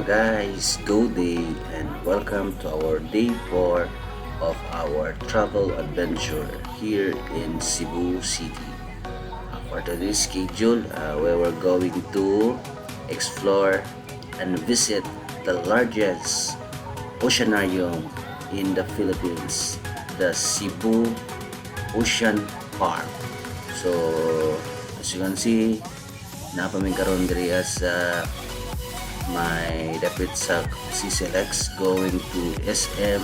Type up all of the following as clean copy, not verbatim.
guys, good day and welcome to our day 4 of our travel adventure here in Cebu City. For today's schedule, we were going to explore and visit the largest oceanarium in the Philippines, the Cebu Ocean Park. So, as you can see, napamin karon diri sa may dapit sa CCLX going to SM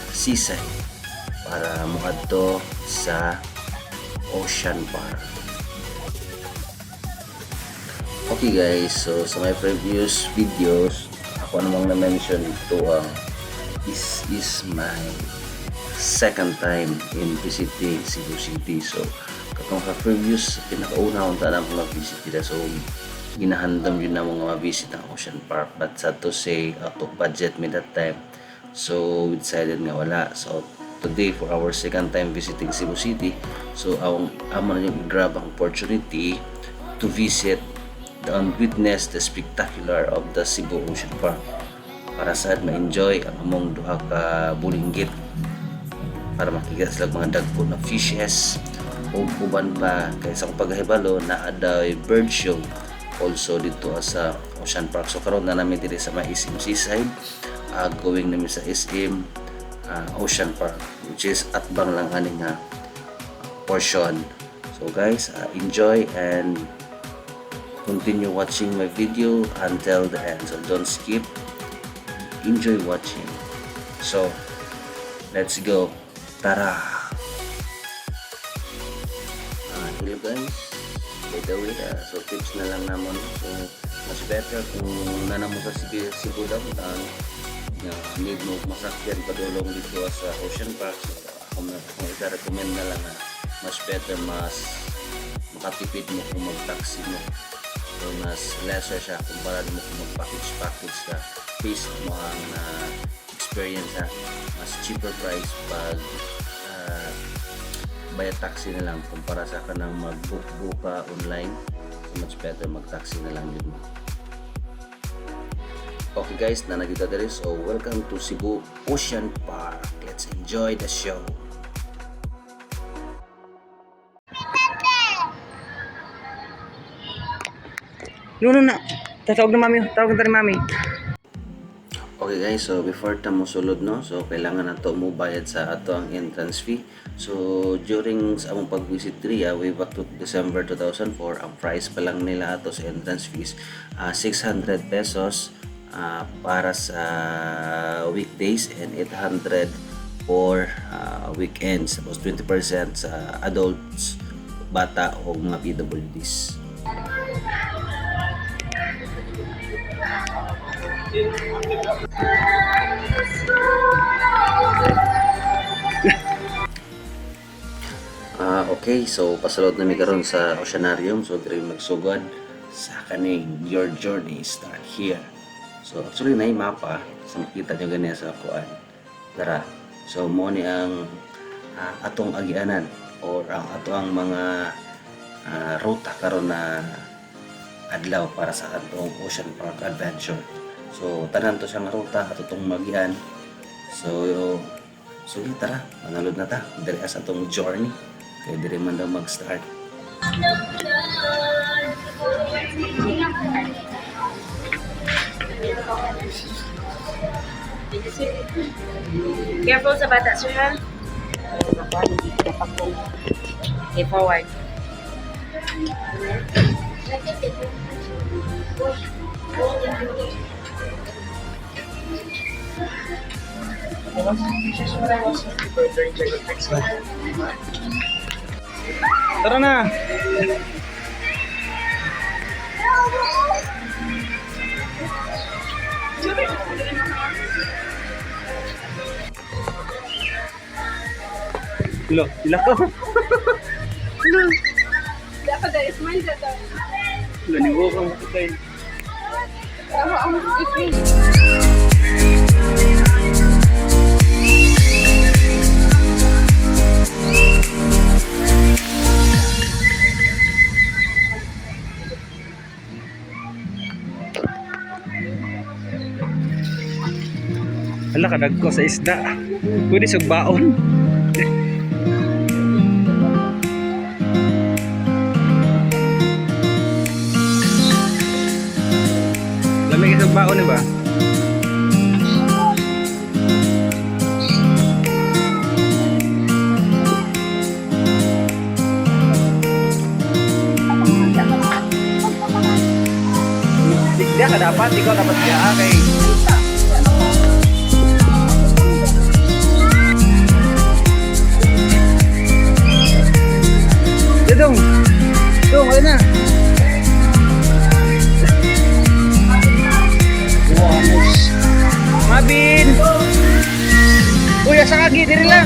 Seaside para moadto sa Ocean Park. Okay guys, so sa my previous videos, ako namang na-mention ito this is my second time in visiting Cebu City. So katong ka previous pinakauna akong tanang ko mag-visit dito, so ginahandam yun na mga ma-visit ang Ocean Park, but sad to say out of budget me that time, so we decided nga wala. So today for our second time visiting Cebu City, so amo na yung grab ang opportunity to visit and witness the spectacular of the Cebu Ocean Park para sad ma-enjoy ang among duha ka bulinggit, para makikita sila mga dagko na fishes o uban pa kay sa paghibalo na aday bird show also dito sa Ocean Park. So karon na namin diri sa may SM Seaside, going namin sa SM Ocean Park, which is atbang lang ani nga portion. So guys, enjoy and continue watching my video until the end, so don't skip, enjoy watching. So let's go, tara. Hello guys, by the way, so tips na lang namon, so mas better kung nana mo sa Cebu downtown nga need mo masakyan padulong dito sa Ocean Park, so ako i-recommend na lang na mas better, mas makatipid mo kung mag-taxi mo, so mas lesser siya kumpara mo kung mag-package ka based mo ang experience mas cheaper price pag bayad taxi na lang kumpara sa kanang mag-book online. So much better mag-taxi na lang yun. Okay guys, na nagita diri, so welcome to Cebu Ocean Park. Let's enjoy the show. No, tatawag na mami. Tawag na mami. Okay guys, so before ta mo sulod, no, so kailangan nato mo bayad sa ato ang entrance fee. So during sa among pag-visit diri, way back to December 2004, ang price pa lang nila ato sa entrance fees 600 pesos para sa weekdays and 800 for weekends. Tapos 20% sa adults, bata o mga PWDs. Okay, so pasulod na mi karon sa Oceanarium. So diri magsugod sa kaning your journey start here. So actually na mapa, so makita nyo ganyan sa kuan. Tara, so mo ni ang atong agianan or ang atong mga ruta karon na adlaw para sa atong Ocean Park adventure. So tanan to siyang ruta atong magian. So tara, manalod na ta diri sa atong journey. Kaya diri man daw mag-start. Careful sa bata, sir, ha? Okay, forward. Tara na! Hello, sila ko. Dapat dahil smile ka daw. Lanigo kang makitay. Tama ang ikling. Hala, kadagko sa isda. Pwede sugbaon. Lamig sa sugbaon ni ba? Digda ka dapat, ikaw dapat siya kay Dong, dong, ayun na. Mabin. Uy, asa kagi, diri lang.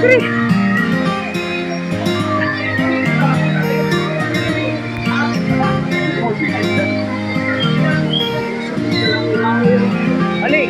Diri. Ali.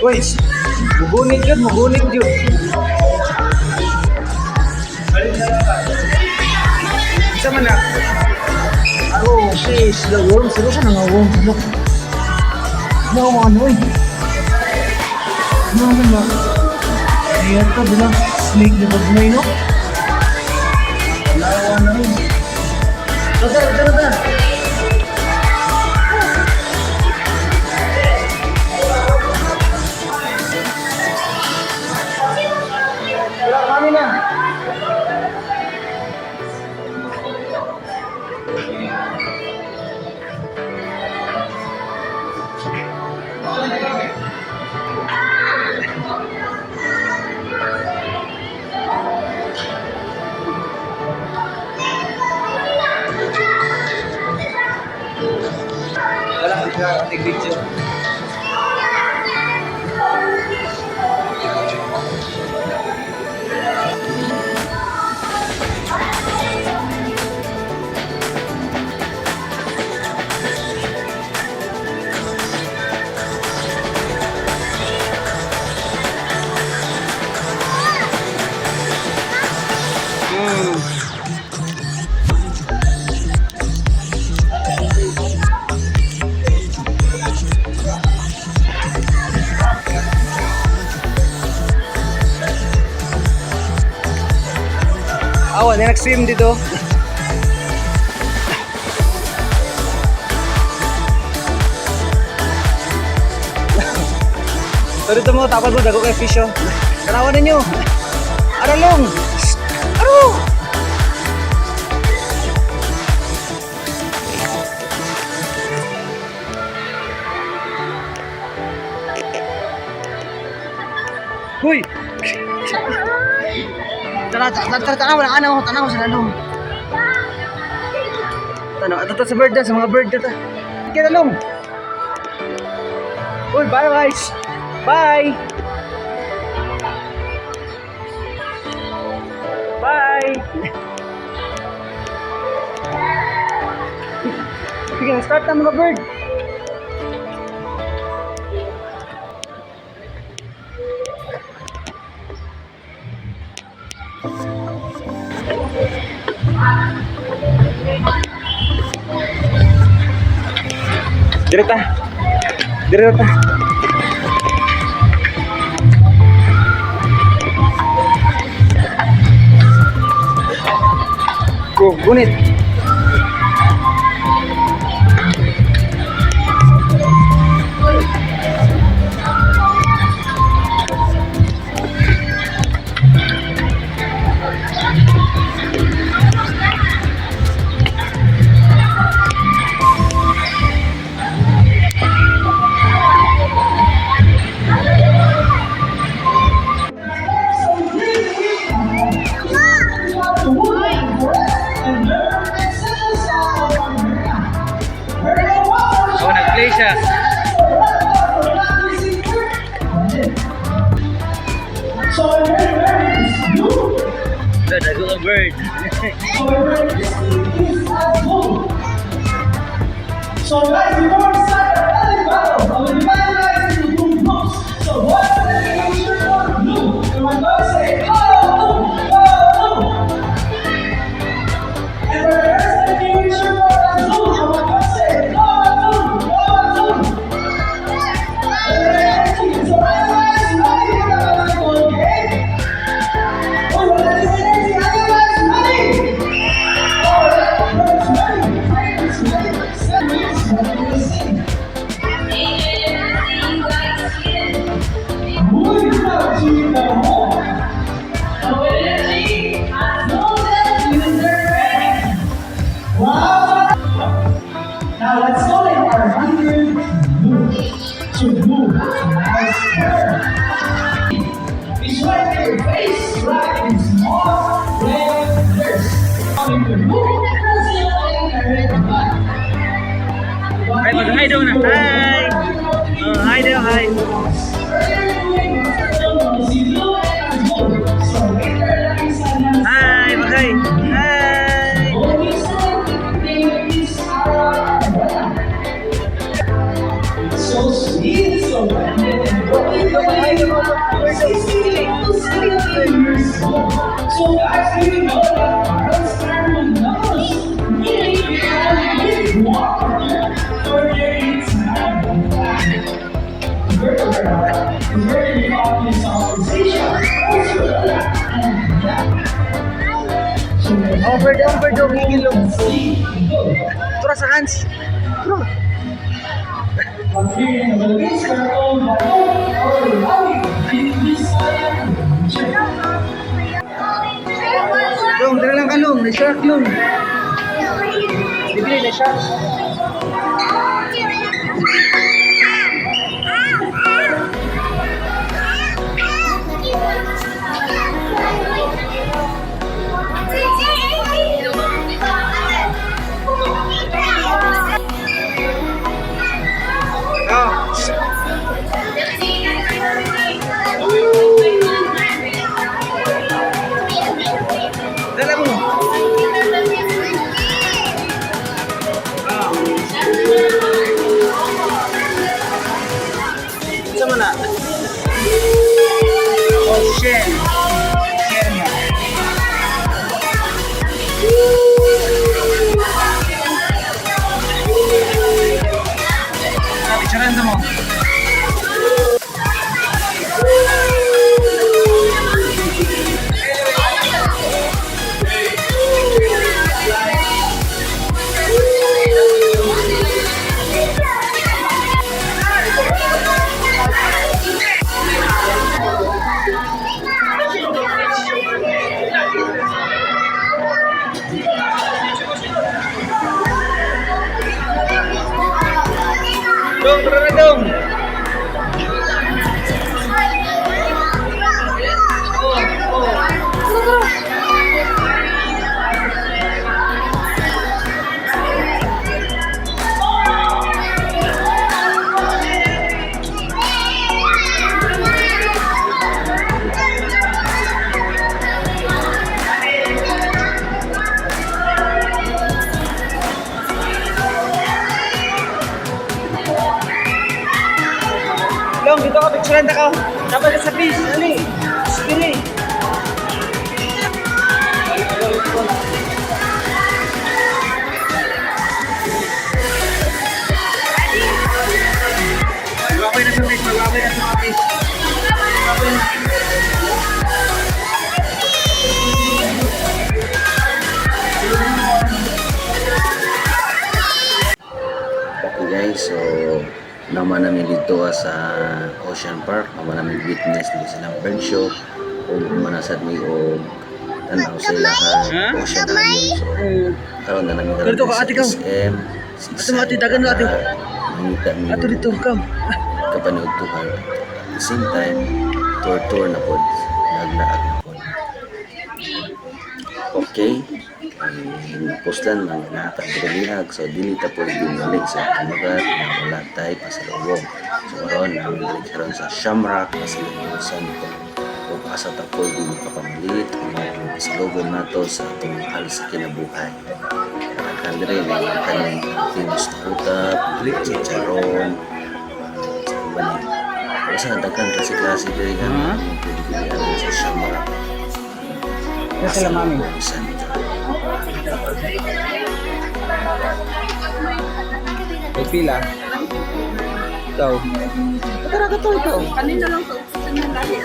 Uy, mugunit yun, mugunit yun. Isa man na. Ako, please, the worm. Sino ka nang worm? Ano? Ano ako ano eh? Ano naman ba? Ayan ka, bilang snake na pag-may, no? Lawa na rin. Tara. Wala, kami na. Wala ka siya, tig-video. Awan, na nag-swim dito. So dito mo, tapos mo, dago kay fish oh. Kanawan ninyo. Aralong! Aro! Tanaw lang, tanaw sa lalong. Tanaw, ato sa bird na, sa mga bird na ta. Sige lalong. Uy, bye guys. Bye. Bye. Sige, start na mga bird. Direta. Direta. Gunit. Oh, nag-play siya. Dago ang bird. So guys, before we start our early battle, I will divide you guys into two groups. So what's the name of blue? And we're going to say, oh, blue, oh, blue. And for the rest of the name of blue, and we're going to say, oh, blue, oh, blue. So guys, you know you got to go, okay? Oh, you want to say anything? Are you guys ready? Oh, that's ready. It's ready. Now let's go in our 100 move to move. Nice hair. Visualize your face right in small red letters. Coming to move. Hi, mag-hi daw na. Hi. Oh, hi daw, hi. Hi, mag-hi. Hi. So sweet, so romantic, and so guys, we know that our experiment knows really big water for getting time. Very obvious conversation. Over higilong. Tura sa hands. Tura. Long, dala lang ka long. May shark long. Bibili na shark. Dala mo. Sama na. Oh, shit. Share niya. Picturean mo. Dong, tara na dong. Magsulanda ka. Dapat ka sa fish. Dali. Dali. Magbabay na sa fish. Magbabay na sa fish. Magbabay na. Okay guys, so naman namin dito sa Ocean Park, naman namin witness dito sa bird show o manasad mi o tanaw sa ilaha Ocean Island. So karon na namin Dito ka, ate, ka. SM Ato mo, ate, dagan mo, ate. Mangita mi Ato dito, come. kapanood tuhan. At the same time, tour na pod, naglaag na pod. Okay, postlan man nata bilihag, so dili ta pwede balik sa kamagat na wala tayo pasalubong. So karon namin balik karon sa Shamrock pasalubong Santo. O asa ta pwede makapamalit kung mga pasalubong nato sa atong mahal sa kinabuhay. Kan dire ni kanang famous na utap, chicharon, sa kubani. Basta daghan klase-klase dire kan pwede bilihan sa Shamrock. Nasa mami. Santo. May pila. Ikaw. Tara ka to, ikaw. Kanina lang sa upusan ng lahi.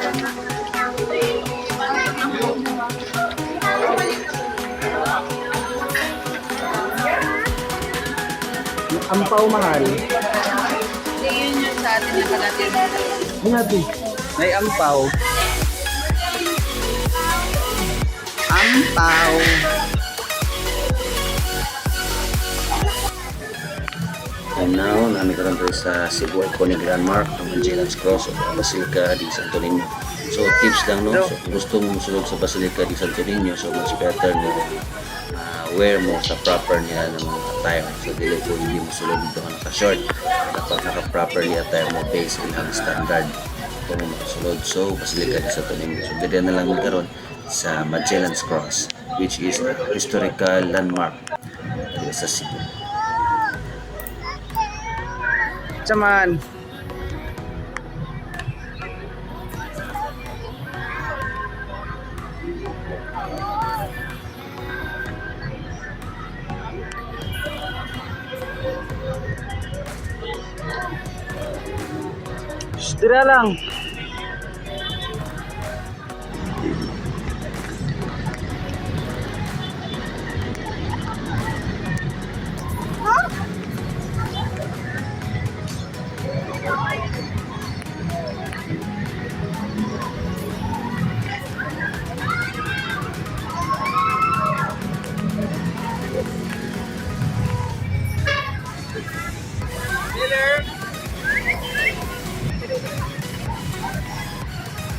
Ampaw mahal. Yun yung sa atin na kalatin. Hinati. May ampaw. Ampaw. And now, namin karon tayo sa Cebu Iconic Landmark ng Magellan's Cross o Basilica di Santo Niño. So tips lang no, so kung gusto mong sulod sa Basilica di Santo Niño, so much better no wear mo sa proper niya ng mga attire. So dili po hindi mo sulod dito ka naka-short. Dapat naka-properly attire mo based on ang standard kung mo makasulod. So Basilica di Santo Niño. So dili na lang karon sa Magellan's Cross, which is a historical landmark dito sa Cebu. Saman. Tira lang.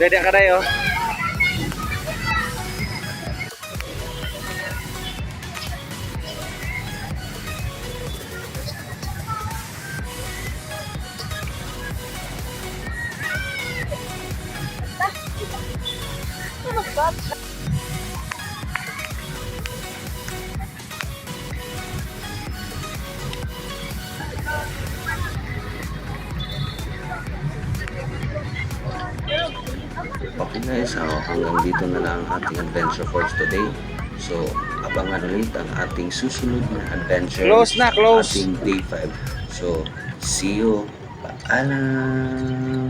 Dede ka dayo. Okay guys, hanggang dito na lang ang ating adventure for today. So, abangan ulit ang ating susunod na adventure. Close na, close. Ating day 5. So, see you. Paalam.